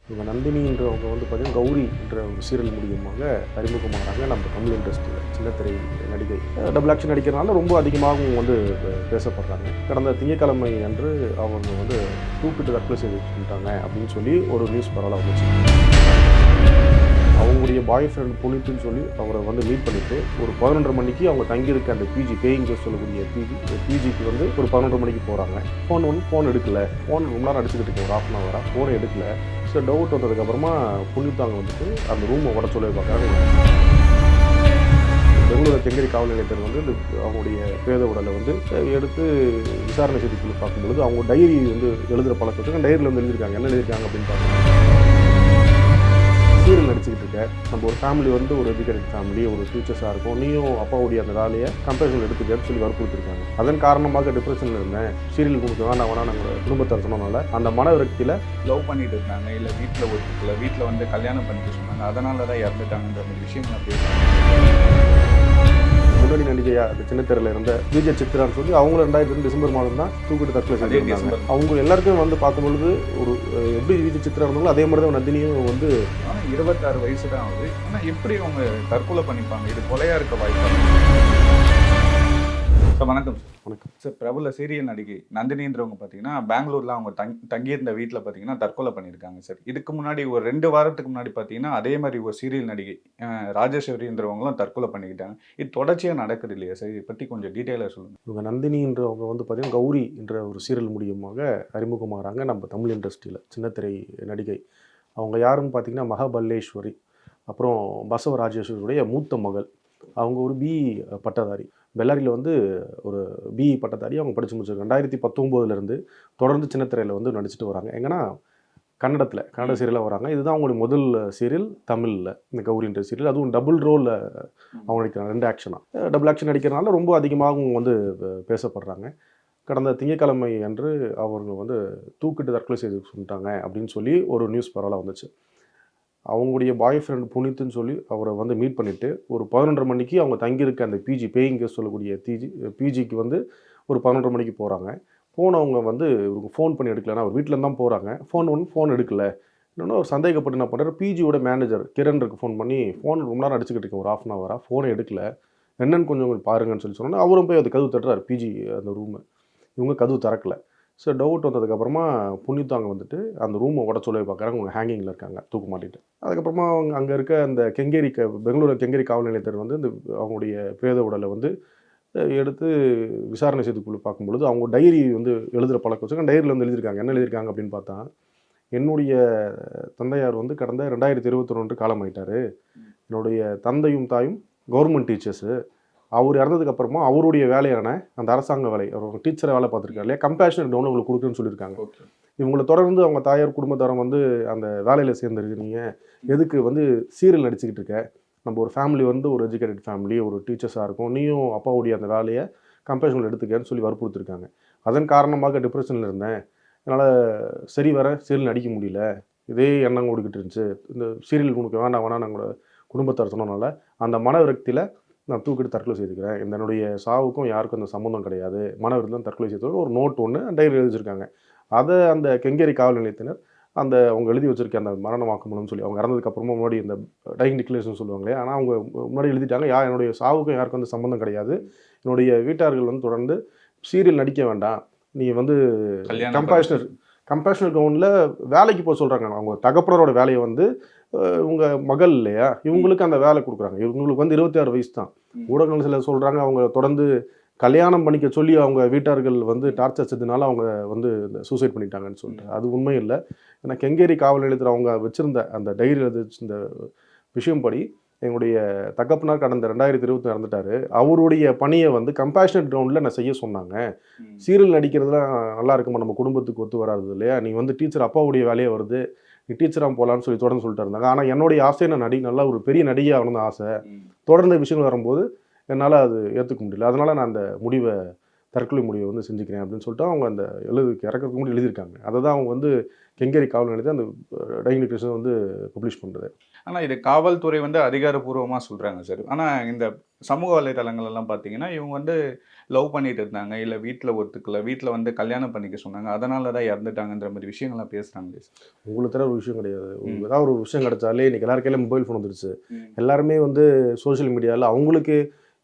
இவங்க நந்தினின்றவங்க வந்து பார்த்தீங்கன்னா கௌரின்ற ஒரு சீரியல் மூலியமாக அறிமுகமாகறாங்க நம்ம தமிழ் இண்டஸ்ட்ரியில் சின்னத்திரை நடிகை. டபுள் ஆக்ஷன் நடிக்கிறனால ரொம்ப அதிகமாகவும் வந்து பேசப்படுறாங்க. கடந்த திங்கட்கிழமை அன்று அவங்க வந்து தூக்கிட்டு தற்கொலை செய்துட்டாங்க அப்படின்னு சொல்லி ஒரு நியூஸ் பரவலாக வந்துச்சு. அவங்களுடைய பாய் ஃப்ரெண்ட் புனித்துன்னு சொல்லி அவரை வந்து மீட் பண்ணிவிட்டு ஒரு 11:30 மணிக்கு அவங்க தங்கியிருக்க அந்த பிஜி பேயிங் சொல்லக்கூடிய பிஜிக்கு வந்து ஒரு 11:30 மணிக்கு போகிறாங்க. ஃபோன் எடுக்கல. ஃபோன் ரொம்ப நேரம் அடிச்சுக்கிட்டு இருக்கேன், ஒரு 1/2 hour ஃபோனை எடுக்கல. ஸோ டவுட் வந்ததுக்கப்புறமா புனித்தாங்க வந்துட்டு அந்த ரூமை உட சொல்லி பார்க்குறாங்க. பெங்களூர் கெங்கேரி காவல் நிலையத்தில் வந்து அவங்களுடைய பிரேத உடலை வந்து எடுத்து விசாரணை செய்திக்குள்ள பார்க்கும்பொழுது அவங்க டைரி வந்து எழுதுகிற பழக்கத்துக்கு டைரியில் வந்து எழுதியிருக்காங்க. என்ன எழுதியிருக்காங்க அப்படின்னு பார்த்தீங்கன்னா, சீரியல் நடிச்சுக்கிட்டு இருக்க நம்ம ஒரு ஃபேமிலி வந்து ஒரு எஜுகேட்டட் ஃபேமிலி, ஒரு ஃபியூச்சர்ஸாக இருக்கும், நீயும் அப்பாவுடைய அந்த வேலையை கம்பேரிசன் எடுத்துக்கன்னு சொல்லி வற்புறுத்திருக்காங்க. அதன் காரணமாக டிப்ரெஷனில் இருந்தேன், சீரியல் கொடுக்க வேணா நாங்கள் குடும்பத்தை சொன்னனால அந்த மன விரக்தியில் லவ் பண்ணிட்டு இருந்தாங்க, இல்லை வீட்டில் ஒத்துக்கல, வீட்டில் வந்து கல்யாணம் பண்ணிட்டு சொன்னாங்க, அதனால தான் இறந்துட்டாங்கன்ற ஒரு விஷயம் நான் பேசுகிறேன். முன்னணி நடிகையாக அந்த சின்னத்திரையில் இருந்த விஜய் சித்ரான்னு சொல்லி அவங்க 2002 டிசம்பர் மாதம் தான் தூக்கிட்டு தற்கொலை செஞ்சிருந்தாங்க. அவங்க எல்லாருக்கும் வந்து பார்க்கும்பொழுது ஒரு எப்படி விஜய் சித்ரா இருந்தாங்களோ அதே மாதிரி தான் நந்தினியும் வந்து 26 வயசு தான் ஆகுது. ஆனால் எப்படி அவங்க தற்கொலை பண்ணிப்பாங்க? இது கொலையாக இருக்க வாய்ப்பு. சார் வணக்கம் சார். வணக்கம் சார். பிரபல சீரியல் நடிகை நந்தினின்றவங்க பார்த்தீங்கன்னா பெங்களூரில் அவங்க தங்கியிருந்த வீட்டில் பார்த்தீங்கன்னா தற்கொலை பண்ணியிருக்காங்க சார். இதுக்கு முன்னாடி ஒரு 2 வாரத்துக்கு முன்னாடி பார்த்தீங்கன்னா அதே மாதிரி ஒரு சீரியல் நடிகை ராஜேஸ்வரின்றவங்களும் தற்கொலை பண்ணிக்கிட்டாங்க. இது தொடர்ச்சியாக நடக்குது இல்லையா சார்? இதை பற்றி கொஞ்சம் டீட்டெயிலாக சொல்லுங்கள். இவங்க நந்தினின்றவங்க வந்து பார்த்தீங்கன்னா கௌரி என்ற ஒரு சீரியல் மூலியமாக அறிமுகமாகறாங்க நம்ம தமிழ் இண்டஸ்ட்ரியில் சின்னத்திரை நடிகை. அவங்க யாருன்னு பார்த்தீங்கன்னா மகாபல்லேஸ்வரி, அப்புறம் பசவ ராஜேஸ்வரியுடைய மூத்த மகள். அவங்க ஒரு பிஇ பட்டதாரி, பெல்லாரியில் வந்து ஒரு பிஇ பட்டதாரி அவங்க படித்து முடிச்சிருக்காங்க. 2019 தொடர்ந்து சின்னத்திரையில் வந்து நடிச்சிட்டு வராங்க. எங்கன்னா கன்னட சீரியலாக வராங்க. இதுதான் அவங்களுடைய முதல் சீரியல் தமிழில், இந்த கௌரின்ற சீரியல். அதுவும் டபுள் ரோலில் அவங்க நடிக்கிறாங்க, 2 ஆக்ஷனாக. டபுள் ஆக்ஷன் நடிக்கிறனால ரொம்ப அதிகமாகவும் வந்து பேசப்படுறாங்க. கடந்த திங்கட்கிழமை அன்று அவங்க வந்து தூக்கிட்டு தற்கொலை செய்து சொல்லிட்டாங்க அப்படின்னு சொல்லி ஒரு நியூஸ் பரவலாக வந்துச்சு. அவங்களுடைய பாய் ஃப்ரெண்ட் புனித்துன்னு சொல்லி அவரை வந்து மீட் பண்ணிவிட்டு ஒரு 11:30 மணிக்கு அவங்க தங்கியிருக்க அந்த பிஜி பேயிங் சொல்லக்கூடிய பிஜிக்கு வந்து ஒரு 11:30 மணிக்கு போகிறாங்க. போனவங்க வந்து இவருக்கு ஃபோன் பண்ணி எடுக்கலன்னா அவர் வீட்டிலேருந்து தான் போகிறாங்க. ஃபோன் எடுக்கல. இன்னொன்று ஒரு சந்தேகப்பட்டு என்ன பண்ணுறாரு, பிஜியோட மேனேஜர் கிரண்ருக்கு ஃபோன் பண்ணி ஃபோன் ரொம்ப நேரம் அடிச்சுக்கிட்டு இருக்கேன், ஒரு 1/2 hour ஃபோனை எடுக்கல, என்னன்னு கொஞ்சம் பாருங்கன்னு சொல்லி சொன்னோன்னா அவரும் போய் அது கதவு தட்டுறாரு, பிஜி அந்த ரூமு. இவங்க கதவு திறக்கல. ஸோ டவுட் வந்ததுக்கப்புறமா புனித்தாங்க வந்துட்டு அந்த ரூமை உட சொல்லி பார்க்குறாங்க. அவங்க ஹேங்கிங்கில் இருக்காங்க, தூக்க மாட்டிட்டு. அதுக்கப்புறமா அவங்க அங்கே இருக்க அந்த பெங்களூர் கெங்கேரி காவல் நிலையத்தில் வந்து இந்த அவங்களுடைய பிரேத உடலை வந்து எடுத்து விசாரணை செய்திக்குள்ள பார்க்கும்பொழுது அவங்க டைரி வந்து எழுதுகிற பழக்கம் வச்சுருக்காங்க. டைரியில் வந்து எழுதியிருக்காங்க. என்ன எழுதியிருக்காங்க அப்படின்னு பார்த்தா, என்னுடைய தந்தையார் வந்து கடந்த 2021 காலமாயிட்டார். என்னுடைய தந்தையும் தாயும் கவர்மெண்ட் டீச்சர்ஸு. அவர் இறந்ததுக்கப்புறமா அவருடைய வேலையான அந்த அரசாங்க வேலை, அவர் டீச்சரை வேலை பார்த்துருக்காரு இல்லையா, கம்பேஷனட் டவுன் உங்களுக்கு கொடுக்குறேன்னு சொல்லியிருக்காங்க. இவங்களை தொடர்ந்து அவங்க தாயார் குடும்பத்தாரம் வந்து அந்த வேலையில் சேர்ந்துருக்கீங்க, எதுக்கு வந்து சீரியல் நடிச்சுக்கிட்டு இருக்க, நம்ம ஒரு ஃபேமிலி வந்து ஒரு எஜுகேட்டட் ஃபேமிலி, ஒரு டீச்சர்ஸாக இருக்கும், நீயும் அப்பாவுடைய அந்த வேலையை கம்பேஷனில் எடுத்துக்கன்னு சொல்லி வற்புறுத்திருக்காங்க. அதன் காரணமாக டிப்ரெஷனில் இருந்தேன், என்னால் சரி வர சீரியல் நடிக்க முடியல, இதே எண்ணம் ஓடிக்கிட்டு இருந்துச்சு, இந்த சீரியல் உனக்கு வேணாம் நாங்களோட குடும்பத்தார் சொன்னனால அந்த மன விரக்தியில் நான் தூக்கிட்டு தற்கொலை செய்துக்கிறேன், என்னுடைய சாவுக்கும் யாருக்கும் அந்த சம்மந்தம் கிடையாது, மனவிருந்தம் தற்கொலை செய்து ஒரு நோட் ஒன்று டைரி எழுதிச்சிருக்காங்க. அதை அந்த கெங்கேரி காவல் நிலையத்தினர் அந்த அவங்க எழுதி வச்சிருக்க அந்த மரண வாக்குமூலம்னு சொல்லி அவங்க இறந்ததுக்கப்புறமா முன்னாடி இந்த டைங் டிக்ளரேஷன் சொல்லுவாங்களே, ஆனால் அவங்க முன்னாடி எழுதிட்டாங்க, என்னுடைய சாவுக்கும் யாருக்கும் அந்த சம்மந்தம் கிடையாது, என்னுடைய வீட்டார்கள் வந்து தொடர்ந்து சீரியல் நடிக்க வேண்டாம், நீ வந்து கம்பேஷனல் கவுனில் வேலைக்கு போக சொல்கிறாங்க. அவங்க தகப்பனரோட வேலையை வந்து உங்கள் மகள் இல்லையா, இவங்களுக்கு அந்த வேலை கொடுக்குறாங்க. இவங்களுக்கு வந்து 26 வயசு தான். ஊடகங்கள் சில சொல்கிறாங்க அவங்க தொடர்ந்து கல்யாணம் பண்ணிக்க சொல்லி அவங்க வீட்டார்கள் வந்து டார்ச்சர் செஞ்சதுனால அவங்க வந்து சூசைட் பண்ணிட்டாங்கன்னு சொல்லிட்டு. அது உண்மை இல்லை. ஏன்னா கெங்கேரி காவல் நிலையத்தில் அவங்க வச்சுருந்த அந்த டைரியில் இந்த விஷயம் படி எங்களுடைய தகப்பனார் கடந்த 2020 இறந்துட்டாரு, அவருடைய பணியை வந்து கம்பேஷனட் கிரவுண்டில் நான் செய்ய சொன்னாங்க. சீரியல் நடிக்கிறதுலாம் நல்லா இருக்குமா, நம்ம குடும்பத்துக்கு ஒத்து வராது இல்லையா, நீ வந்து டீச்சர் அப்பாவுடைய வேலையே வருது, நீ டீச்சராக போகலான்னு சொல்லி தொடர்ந்து சொல்லிட்டு இருந்தாங்க. ஆனால் என்னுடைய ஆசையை நான் நல்லா ஒரு பெரிய நடிகையாக ஆகணும்னு ஆசை. தொடர்ந்து விஷயங்கள் வரும்போது என்னால் அது ஏற்றுக்க முடியல, அதனால் நான் அந்த முடிவை தற்கொலை முடிவை வந்து செஞ்சுக்கிறேன் அப்படின்னு சொல்லிட்டு அவங்க அந்த இறக்கறதுக்கு முன்னாடி எழுதியிருக்காங்க. அதை தான் அவங்க வந்து கெங்கேரி காவல் நிலையத்தை அந்த டைரி லிட்ரேச்சர் வந்து பப்ளிஷ் பண்ணுறது. ஆனா இது காவல்துறை வந்து அதிகாரப்பூர்வமா சொல்றாங்க சார். ஆனா இந்த சமூக வலைதளங்கள் எல்லாம் பார்த்தீங்கன்னா, இவங்க வந்து லவ் பண்ணிட்டு இருந்தாங்க. இல்ல வீட்ல ஒத்துக்கல. வீட்ல வந்து கல்யாணம் பண்ணிக்க சொன்னாங்க. அதனால தான் இறந்துட்டாங்கன்ற மாரி விஷயங்கள்லாம் பேசுறாங்களே சார். உங்களுக்கு தர ஒரு விஷயம் கிடையாது. ம். ஏதாவது ஒரு விஷயம் கிடைச்சாலே இன்னைக்கு எல்லார் கையிலும் மொபைல் ஃபோன் வந்துருச்சு. ம். எல்லாருமே வந்து சோஷியல் மீடியாவில் அவங்களுக்கு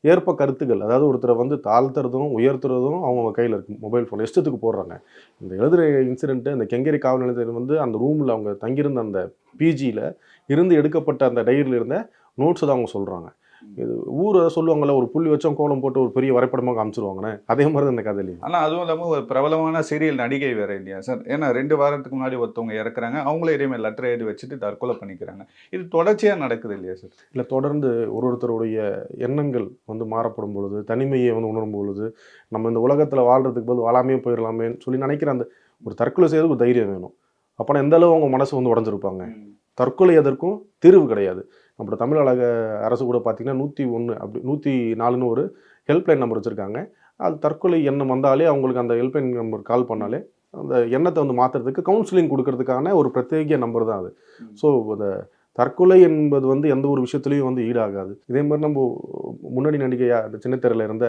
ஏற்ப கருத்துக்கள், அதாவது ஒருத்தரை வந்து தாழ்த்துறதும் உயர்த்துறதும் அவங்கவுங்க கையில் இருக்கு. மொபைல் ஃபோன் இஷ்டத்துக்கு போடுறாங்க. இந்த எழுதுகிற இன்சிடென்ட்டு அந்த கெங்கேரி காவல் நிலையத்தில் வந்து அந்த ரூமில் அவங்க தங்கியிருந்த அந்த பிஜியில் இருந்து எடுக்கப்பட்ட அந்த டைரியில் இருந்த நோட்ஸ் தான் அவங்க சொல்கிறாங்க. இது ஊரை சொல்லுவாங்கள்ல, ஒரு புள்ளி வச்சோம் கோலம் போட்டு ஒரு பெரிய வரைபடமாக காமிச்சிருவாங்கன்னு, அதே மாதிரி தான் இந்த கதையிலையும். ஆனா அதுவும் இல்லாம ஒரு பிரபலமான சீரியல் நடிகை வேற இல்லையா சார்? ஏன்னா 2 வாரத்துக்கு முன்னாடி ஒருத்தவங்க இறக்குறாங்க. அவங்களும் இதே மாரி லெட்டர் எழுதி வச்சுட்டு தற்கொலை பண்ணிக்கிறாங்க. இது தொடர்ச்சியா நடக்குது இல்லையா சார்? இல்லை, தொடர்ந்து ஒருத்தருடைய எண்ணங்கள் வந்து மாறப்படும் பொழுது, தனிமையை வந்து உணரும் பொழுது, நம்ம இந்த உலகத்தில் வாழ்கிறதுக்கு பதில் வாழாமே போயிடலாமேன்னு சொல்லி நினைக்கிற அந்த ஒரு தற்கொலை செய்யறது ஒரு தைரியம் வேணும். அப்போனா எந்த அளவு அவங்க மனசு வந்து உடஞ்சிருப்பாங்க. தற்கொலை எதற்கும் தீர்வு கிடையாது. நம்மளோட தமிழக அரசு கூட பார்த்தீங்கன்னா 101 அப்படி 104ன்னு ஒரு ஹெல்ப்லைன் நம்பர் வச்சுருக்காங்க. அது தற்கொலை எண்ணம் வந்தாலே அவங்களுக்கு அந்த ஹெல்ப்லைன் நம்பர் கால் பண்ணாலே அந்த எண்ணத்தை வந்து மாற்றுறதுக்கு கவுன்சிலிங் கொடுக்கறதுக்கான ஒரு பிரத்யேக நம்பர் தான் அது. ஸோ அந்த தற்கொலை என்பது வந்து எந்த ஒரு விஷயத்துலையும் வந்து ஈடாகாது. இதே மாதிரி நம்ம முன்னணி நடிகையாக அந்த சின்னத்திரையில் இருந்த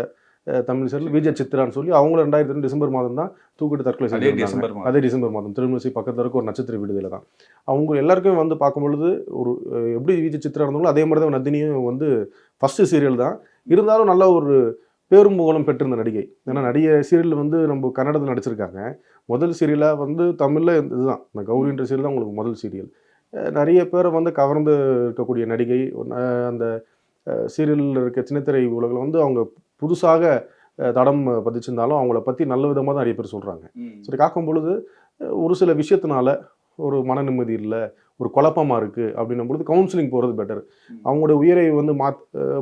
தமிழ் சீரியல் விஜய் சித்ரான்னு சொல்லி அவங்களும் 2002 டிசம்பர் மாதம் தான் தூக்கிட்டு தற்கொலை செஞ்சிருந்தாங்க. அதே டிசம்பர் மாதம் திருமணசி பக்கத்தில் இருக்க ஒரு நட்சத்திர விடுதலை தான். அவங்க எல்லாருக்கும் வந்து பார்க்கும்பொழுது ஒரு எப்படி விஜய் சித்ரா இருந்தாங்களோ அதே மாதிரி தான் நந்தினியும் வந்து ஃபஸ்ட்டு சீரியல் தான். இருந்தாலும் நல்ல ஒரு பேரும் புகழும் பெற்றிருந்த நடிகை. ஏன்னா நடிகை சீரியல் வந்து நம்ம கன்னடத்தில் நடிச்சிருக்காங்க. முதல் சீரியலாக வந்து தமிழில் இதுதான் இந்த கௌரின்ற சீரியல் தான் உங்களுக்கு முதல் சீரியல். நிறைய பேரை வந்து கவர்ந்து இருக்கக்கூடிய நடிகை. அந்த சீரியலில் இருக்க சின்னத்திரை உலகில் வந்து அவங்க புதுசாக தடம் பதிச்சிருந்தாலும் அவங்கள பற்றி நல்ல விதமாக தான் நிறைய பேர் சொல்கிறாங்க. சரி, காக்கும் பொழுது ஒரு சில விஷயத்தினால ஒரு மன நிம்மதி இல்லை, ஒரு குழப்பமாக இருக்குது அப்படின்னும் பொழுது கவுன்சிலிங் போகிறது பெட்டர். அவங்களோட உயிரை வந்து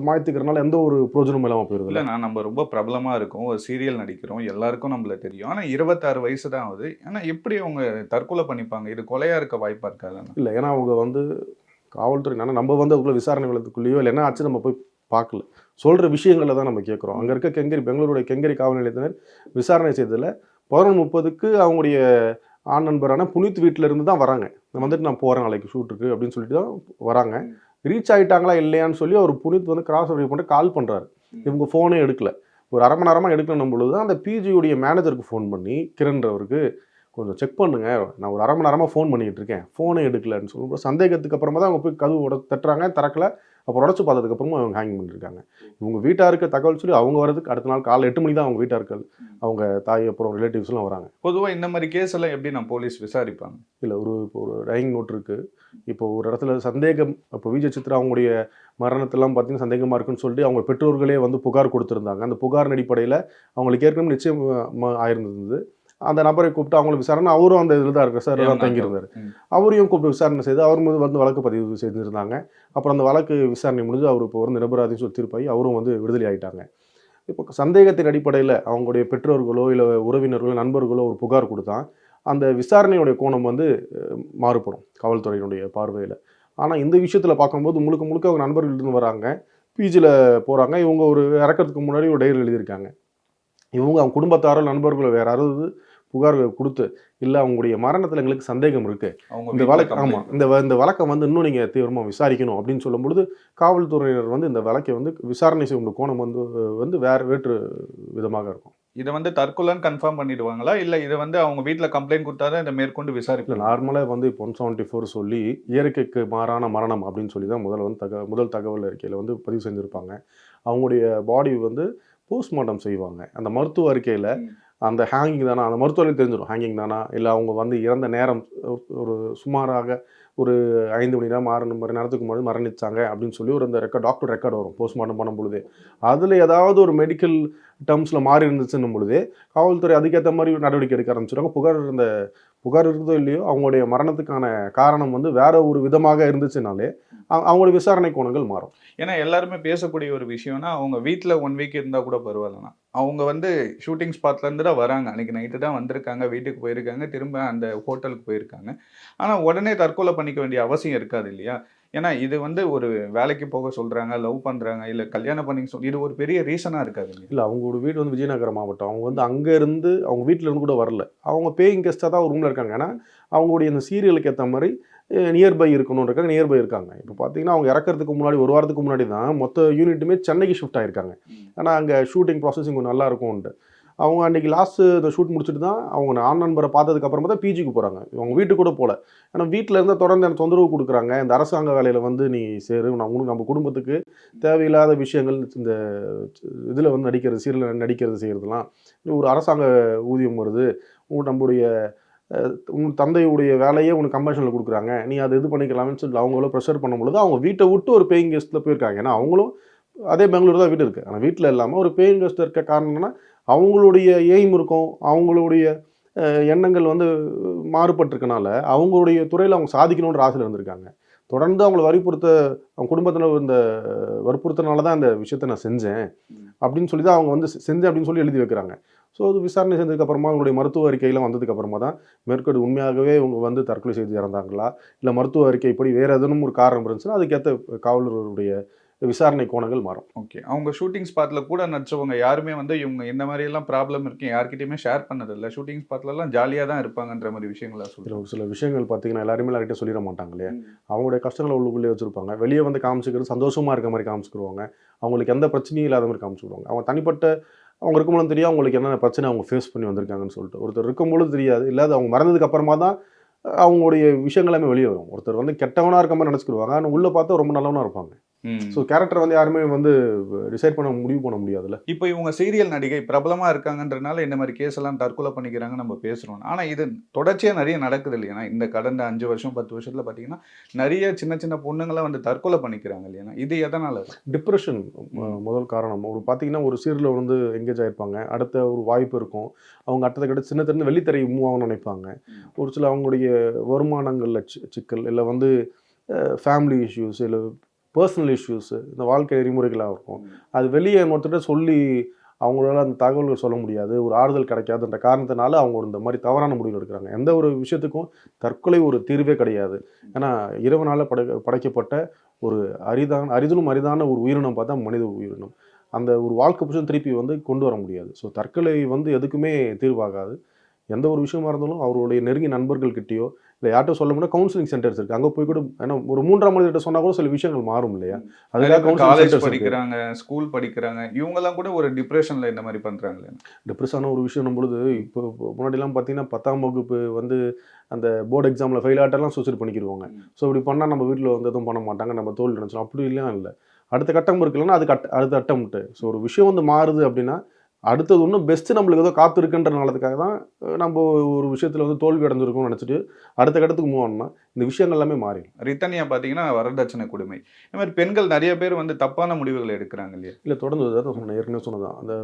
மாற்றிக்கிறனால எந்த ஒரு பிரோஜனமும் இல்லாமல் போயிருது. இல்லை, நம்ம ரொம்ப பிரபலமாக இருக்கோம், ஒரு சீரியல் நடிக்கிறோம், எல்லாருக்கும் நம்மள தெரியும். ஆனால் 26 வயசு தான் ஆகுது. ஆனால் எப்படி அவங்க தற்கொலை பண்ணிப்பாங்க? இது கொலையாக இருக்க வாய்ப்பாக இருக்காது? இல்லை, ஏன்னா அவங்க வந்து காவல்துறை நம்ம வந்து அதுக்குள்ளே விசாரணை வளத்துக்குள்ளேயோ இல்லை என்ன ஆச்சு நம்ம போய் பார்க்கல. சொல்கிற விஷயங்களை தான் நம்ம கேட்குறோம். அங்கே இருக்க பெங்களூருடைய கெங்கேரி காவல் நிலையத்தினர் விசாரணை செய்ததில் 11:30க்கு அவங்களுடைய ஆண் நண்பரான புனித் வீட்டில் இருந்து தான் வராங்க. நான் வந்துட்டு நான் போகிறேன் நாளைக்கு ஷூட்டுக்கு அப்படின்னு சொல்லிட்டு தான் வராங்க. ரீச் ஆகிட்டாங்களா இல்லையான்னு சொல்லி அவர் புனித் வந்து கிராஸ் வெரிஃபை பண்ணிட்டு கால் பண்ணுறாரு. இவங்க ஃபோனே எடுக்கல. ஒரு அரை மணி நேரமாக எடுக்கணும் பொழுது தான் அந்த பிஜியுடைய மேனேஜருக்கு ஃபோன் பண்ணி கிரண்றவருக்கு கொஞ்சம் செக் பண்ணுங்க, நான் ஒரு அரை மணி நேரமாக ஃபோன் பண்ணிக்கிட்டு இருக்கேன், ஃபோனே எடுக்கலன்னு சொல்லும்போது சந்தேகத்துக்கு அப்புறமா தான் அவங்க போய் கதவு தட்டுறாங்க, திறக்கல. அப்புறம் உடச்சு பார்த்ததுக்கப்புறமா அவங்க ஹேங் பண்ணியிருக்காங்க. இவங்க வீட்டாருக்கு தகவல் சொல்லி அவங்க வரதுக்கு அடுத்த நாள் காலை 8 மணி தான் அவங்க வீட்டார்கள், அவங்க தாய் அப்புறம் ரிலேட்டிவ்ஸ்லாம் வராங்க. பொதுவாக இந்த மாதிரி கேஸ் எல்லாம் எப்படி நம்ம போலீஸ் விசாரிப்பாங்க? இல்லை, ஒரு ரைங் நோட் இருக்குது. இப்போ ஒரு இடத்துல சந்தேகம், இப்போ விஜய் சித்ரா அவங்களுடைய மரணத்தெல்லாம் பார்த்தீங்கன்னா சந்தேகமாக இருக்குன்னு சொல்லிட்டு அவங்க பெற்றோர்களே வந்து புகார் கொடுத்துருந்தாங்க. அந்த புகாரின் அடிப்படையில் அவங்களுக்கு ஏற்கனவே நிச்சயம் ஆயிருந்தது. அந்த நபரை கூப்பிட்டு அவங்களுக்கு விசாரணை, அவரும் அந்த இதில் தான் இருக்கார் சார், தான் தங்கியிருந்தார். அவரையும் கூப்பிட்டு விசாரணை செய்து அவர் மீது வந்து வழக்கு பதிவு செய்திருந்தாங்க. அப்புறம் அந்த வழக்கு விசாரணை முடிஞ்சு அவர் இப்போ வந்து நிரபராதின்னு சொல்லி தீர்ப்பாகி அவரும் வந்து விடுதலை ஆகிட்டாங்க. இப்போ சந்தேகத்தின் அடிப்படையில் அவங்களுடைய பெற்றோர்களோ இல்லை உறவினர்களோ நண்பர்களோ ஒரு புகார் கொடுத்தா அந்த விசாரணையுடைய கோணம் வந்து மாறுபடும் காவல்துறையினுடைய பார்வையில். ஆனால் இந்த விஷயத்தில் பார்க்கும்போது முழுக்க முழுக்க அவங்க நண்பர்கள்னு வராங்க, பிஜியில் போகிறாங்க. இவங்க ஒரு இறக்கிறதுக்கு முன்னாடி ஒரு டைரி எழுதியிருக்காங்க. இவங்க அவங்க குடும்பத்தாரோ நண்பர்களோ வேறு யாராவது புகார் கொடுத்து இல்லை அவங்களுடைய மரணத்தில் எங்களுக்கு சந்தேகம் இருக்குது, இந்த வழக்கு இந்த வழக்கை வந்து இன்னும் நீங்கள் தீவிரமாக விசாரிக்கணும் அப்படின்னு சொல்லும் பொழுது காவல்துறையினர் வந்து இந்த வழக்கை வந்து விசாரணை செய்யும் கோணம் வந்து வேற்று விதமாக இருக்கும். இதை வந்து தற்கொலைன்னு கன்ஃபார்ம் பண்ணிடுவாங்களா, இல்லை இதை வந்து அவங்க வீட்டில் கம்ப்ளைண்ட் கொடுத்தா தான் இதை மேற்கொண்டு விசாரிப்பு? நார்மலாக வந்து இப்போ 174 சொல்லி இயற்கைக்கு மாறான மரணம் அப்படின்னு சொல்லி தான் முதல் தகவல் அறிக்கையில் வந்து பதிவு செஞ்சுருப்பாங்க. அவங்களுடைய பாடி வந்து போஸ்ட்மார்ட்டம் செய்வாங்க. அந்த மருத்துவ அறிக்கையில் அந்த ஹேங்கிங் தானா, அந்த மருத்துவரையும் தெரிஞ்சிடும் ஹேங்கிங் தானா, இல்லை அவங்க வந்து இறந்த நேரம் ஒரு சுமாராக ஒரு 5 மணி நேரம் 6 மணி நேரத்துக்கு முன்னாடி மரணிச்சாங்க அப்படின்னு சொல்லி ஒரு அந்த டாக்டர் ரெக்கார்டு வரும் போஸ்ட்மார்ட்டம் பண்ணும் பொழுது. அதில் ஏதாவது ஒரு மெடிக்கல் டேர்ம்ஸில் மாறி இருந்துச்சுன்னும் பொழுது காவல்துறை அதுக்கேற்ற மாதிரி நடவடிக்கை எடுக்க ஆரம்பிச்சிடுவாங்க. புகார் இருக்குதோ இல்லையோ அவங்களுடைய மரணத்துக்கான காரணம் வந்து வேற ஒரு விதமாக இருந்துச்சுனாலே அவங்களுடைய விசாரணை கோணங்கள் மாறும். ஏன்னா எல்லாருமே பேசக்கூடிய ஒரு விஷயம்னா, அவங்க வீட்டில் 1 வீக் இருந்தால் கூட பரவாயில்லண்ணா, அவங்க வந்து ஷூட்டிங் ஸ்பாட்லேருந்து தான் வராங்க, அன்றைக்கி நைட்டு தான் வந்திருக்காங்க, வீட்டுக்கு போயிருக்காங்க, திரும்ப அந்த ஹோட்டலுக்கு போயிருக்காங்க. ஆனால் உடனே தற்கொலை பண்ணிக்க வேண்டிய அவசியம் இருக்காது இல்லையா? ஏன்னா இது வந்து ஒரு வேலைக்கு போக சொல்றாங்க, லவ் பண்றாங்க, இல்ல கல்யாணம் பண்ணிக்க இது ஒரு பெரிய ரீசனா இருக்காது இல்லையா? இல்ல அவங்களோட வீடு வந்து விஜயநகரம் மாவட்டம். அவங்க வந்து அங்க இருந்து அவங்க வீட்ல இருந்து கூட வரல. அவங்க பேயிங் கெஸ்ட்டா தான் ஒரு ரூம்ல இருக்காங்க. ஏன்னா, அவங்களுடைய அந்த சீரியலுக்கு ஏத்த மாரி நியர்பை இருக்கணுன்றதுக்காக நியர்பை இருக்காங்க. இப்ப பார்த்தீங்கன்னா, அவங்க இறக்கறதுக்கு முன்னாடி 1 வாரத்துக்கு முன்னாடி தான் மொத்த யூனிட்டுமே சென்னைக்கு ஷிஃப்ட் ஆயிருக்காங்க. ஏன்னா, அங்க ஷூட்டிங் ப்ராசஸிங் கொஞ்சம் நல்லா இருக்கும்ன்ட்டு. அவங்க அன்னைக்கு லாஸ்ட்டு இந்த ஷூட் முடிச்சுட்டு தான் அவங்க ஆண் நண்பர பார்த்ததுக்கு அப்புறமா தான் பிஜிக்கு போறாங்க. அவங்க வீட்டுக்கு கூட போல. ஏன்னா வீட்ல இருந்தா தொடர்ந்து எனக்கு தொந்தரவு குடுக்குறாங்க. இந்த அரசாங்க வேலையில வந்து நீ சேரு. நம்ம குடும்பத்துக்கு தேவையில்லாத விஷயங்கள் இந்த இதில வந்து நடிக்கிறது, சீரியல்ல நடிக்கிறது செய்றதெல்லாம், ஒரு அரசாங்க ஊதியம் வருது. நம்முடைய உன் தந்தையுடைய வேலையே உனக்கு கம்பென்ஷன்ல குடுக்குறாங்க. நீ அத இது பண்ணிக்கலாம்ன்னு சொல்லி அவங்கள ப்ரெஷர் பண்ணும்பொழுது, அவங்க வீட்ட விட்டு ஒரு பேயிங் கெஸ்ட்ல போயிருக்காங்க. ஏன்னா அவங்களும் அதே பெங்களூர் தான் வீடு இருக்கு. ஆனா வீட்ல இல்லாம ஒரு பேயிங் கெஸ்ட் இருக்க காரணம் என்னன்னா, அவங்களுடைய எய்ம் இருக்கும். அவங்களுடைய எண்ணங்கள் வந்து மாறுபட்டிருக்கனால, அவங்களுடைய துறையில அவங்க சாதிக்கணுன்ற ஆசையில இருந்திருக்காங்க. தொடர்ந்து அவங்கள அவங்க குடும்பத்தினர் இந்த வற்புறுத்தனால தான் இந்த விஷயத்த நான் செஞ்சேன். அப்படின்னு சொல்லி தான் அவங்க வந்து செஞ்சேன் அப்படின்னு சொல்லி எழுதி வைக்கிறாங்க. ஸோ அது விசாரணை செஞ்சதுக்கு அப்புறமா அவங்களுடைய மருத்துவ அறிக்கைலாம் வந்ததுக்கு அப்புறமா தான் மேற்கொண்டு உண்மையாகவே இவங்க வந்து தற்கொலை செய்து இறந்தாங்களா? இல்ல மருத்துவ அறிக்கை இப்படி வேற ஏதேனும் ஒரு காரணம் இருந்துச்சுன்னா, அதுக்கேத்த காவலர்களுடைய விசாரணை கோணங்கள் மாறும். ஓகே. அவங்க ஷூட்டிங் ஸ்பாட்ல கூட நடிச்சவங்க யாருமே வந்து இவங்க இந்த மாரி எல்லாம் ப்ராப்ளம் இருக்கு யார்கிட்டயுமே ஷேர் பண்ணதில்ல. ஷூட்டிங் ஸ்பாட்லலாம் ஜாலியா தான் இருப்பாங்கன்ற மாரி விஷயங்கள இதுல சொல்றாங்க. ஒரு சில விஷயங்கள் பார்த்தீங்கன்னா, எல்லாருமே எல்லார்கிட்டயும் சொல்லிற மாட்டாங்க இல்லையா? அவங்களுடைய கஷ்டங்கள உள்ளுக்குள்ளேயே வச்சிருப்பாங்க. வெளிய வந்து காமிச்சுக்கிறது சந்தோஷமா இருக்க மாரி காமிச்சுக்குருவாங்க. அவங்களுக்கு எந்த பிரச்சனையும் இல்லாத மாரி காமிச்சுக்குருவாங்க. அவங்க தனிப்பட்ட அவங்க இருக்கும்போது தெரியும் அவங்களுக்கு என்னென்ன பிரச்சனை அவங்க ஃபேஸ் பண்ணி வந்திருக்காங்கன்னு சொல்லிட்டு. ஒருத்தர் இருக்கும்பொழுது தெரியாது. இல்ல அது அவங்க மறந்ததுக்கு அப்புறமா தான் அவங்களுடைய விஷயங்கள் எல்லாமே வெளிய வரும். ஒருத்தர் வந்து கெட்டவனா இருக்க மாரி நடிச்சுக்குருவாங்க. ஆனா உள்ள பார்த்தா ரொம்ப நல்லவனா இருப்பாங்க. ஸோ ம். கேரக்டர் வந்து யாருமே வந்து டிசைட் பண்ண முடிவு பண்ண முடியாதுல்ல. இப்ப இவங்க சீரியல் நடிகை பிரபலமா இருக்காங்கன்றனால இந்த மாரி கேஸ் எல்லாம் தற்கொலை பண்ணிக்கிறாங்கன்னு நம்ம பேசுறோம். ஆனா இது தொடர்ச்சியா நெறைய நடக்குது இல்லையா? இந்த கடந்த 5 வருஷம், 10 வருஷத்துல பார்த்தீங்கன்னா, நெறைய சின்ன சின்ன பொண்ணுங்கலாம் வந்து தற்கொலை பண்ணிக்கிறாங்க இல்லையா? இது எதனால? டிப்ரஷன் ம். முதல் காரணம். ஒரு பார்த்தீங்கன்னா, ஒரு சீரியல்ல வந்து எங்கேஜ் ஆயிருப்பாங்க. அடுத்த ஒரு வாய்ப்பு இருக்கும். அவங்க அடுத்தது சின்ன திரையிருந்து வெள்ளித்திரை மூவ் ஆகணும்னு நினைப்பாங்க. ஒரு சில அவங்களுடைய வருமானங்கள்ல சிக்கல், இல்ல வந்து ஃபேமிலி இஷ்யூஸ், இல்ல பெர்சனல் இஷ்யூஸ், இந்த வாழ்க்கை நெறிமுறைகளா இருக்கும். அது வெளிய இன்னொருத்தர்ட்ட சொல்லி அவங்களால அந்த தகவல்கள் சொல்ல முடியாது. ஒரு ஆறுதல் கிடைக்காதுன்ற காரணத்தினால அவங்க இந்த மாரி தவறான முடிவுகள் எடுக்குறாங்க. எந்த ஒரு விஷயத்துக்கும் தற்கொலை ஒரு தீர்வே கிடையாது. ஏன்னா, இறைவனால படைக்கப்பட்ட ஒரு அரிதிலும் அரிதான ஒரு உயிரினம் பார்த்தா மனித உயிரினம். அந்த ஒரு வாழ்க்கை புருஷன் திருப்பி வந்து கொண்டு வர முடியாது. ஸோ தற்கொலை வந்து எதுக்குமே தீர்வாகாது. எந்த ஒரு விஷயமா இருந்தாலும் அவருடைய நெருங்கிய நண்பர்கள் கிட்டயோ, இல்ல யார்ட்ட சொல்ல முடியும்னா கவுன்சிலிங் சென்டர்ஸ் இருக்கு. அங்க போய் கூட ஏன்னா ஒரு 3ஆம் மனிதர்ட்ட சொன்னா கூட சில விஷயங்கள் மாறும் இல்லையா? நெறைய அதுக்காக பேர் கவுன்சிலிங் காலேஜ் சென்டர்ஸ் இருக்கு. படிக்கிறாங்க, ஸ்கூல் படிக்கிறாங்க. இவங்கலாம் கூட ஒரு டிப்ரஷன்ல இந்த மாரி பண்றாங்களே. டிப்ரஸான ஒரு விஷயம்னும் பொழுது, இப்போ முன்னாடிலாம் பார்த்தீங்கன்னா 10ஆம் வகுப்பு வந்து அந்த போர்ட் எக்ஸாம்ல ஃபெயில் ஆயிட்டாலாம் சூசைட் பண்ணிக்கிருவாங்க. ஸோ இப்படி பண்ணா நம்ம வீட்ல வந்து எதுவும் பண்ண மாட்டாங்க. நம்ம தோல்வி அடைஞ்சிரும். அப்படிலாம் இல்ல. அடுத்த கட்டம் இருக்குல்லன்னா, அதுக்கு அடுத்த அட்டெம்ப்ட். ஸோ ஒரு விஷயம் வந்து மாறுது அப்படின்னா, அடுத்தது இன்னும் பெஸ்ட் நம்மளுக்கு ஏதோ காத்திருக்குன்றனாலதுக்காக தான் நம்ப ஒரு விஷயத்துல வந்து தோல்வி அடைஞ்சிருக்கோம்னு நெனச்சுட்டு, அடுத்த கட்டத்துக்கு மூவ் ஆனோம்னா, இந்த விஷயங்கள் எல்லாமே மாறிடும். ரித்தனியா பார்த்தீங்கன்னா, வரதட்சணை கொடுமை. இந்த மாரி பெண்கள் நெறைய பேர் வந்து தப்பான முடிவுகள எடுக்குறாங்க இல்லையா? இல்ல தொடர்ந்து அதான் சொன்னேன். ஏற்கனவே சொன்னது தான். அந்த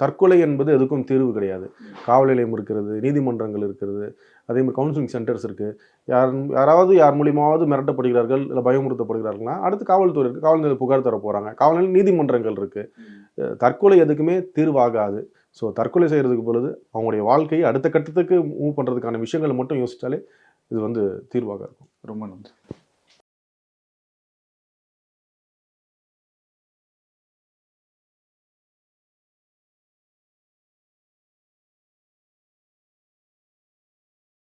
தற்கொலை என்பது எதுக்கும் தீர்வு கிடையாது. காவல் நிலையம் இருக்கிறது, நீதிமன்றங்கள் இருக்கிறது, அதேமாரி கவுன்சிலிங் சென்டர்ஸ் இருக்கு. யாராவது யார் மூலியமாவது மிரட்டப்படுகிறார்கள், இல்ல பயமுறுத்தப்படுகிறார்கள்னா, அடுத்து காவல்துறை இருக்கு. காவல் நிலையத்துல புகார் தர போறாங்க. காவல் நிலையம் நீதிமன்றங்கள் இருக்கு. தற்கொலை எதுக்குமே தீர்வாகாது. ஸோ தற்கொலை செய்றதுக்கு பொழுது, அவங்களுடைய வாழ்க்கையை அடுத்த கட்டத்துக்கு மூவ் பண்றதுக்கான விஷயங்கள மட்டும் யோசிச்சாலே, இது வந்து தீர்வாக இருக்கும். ரொம்ப நன்றி.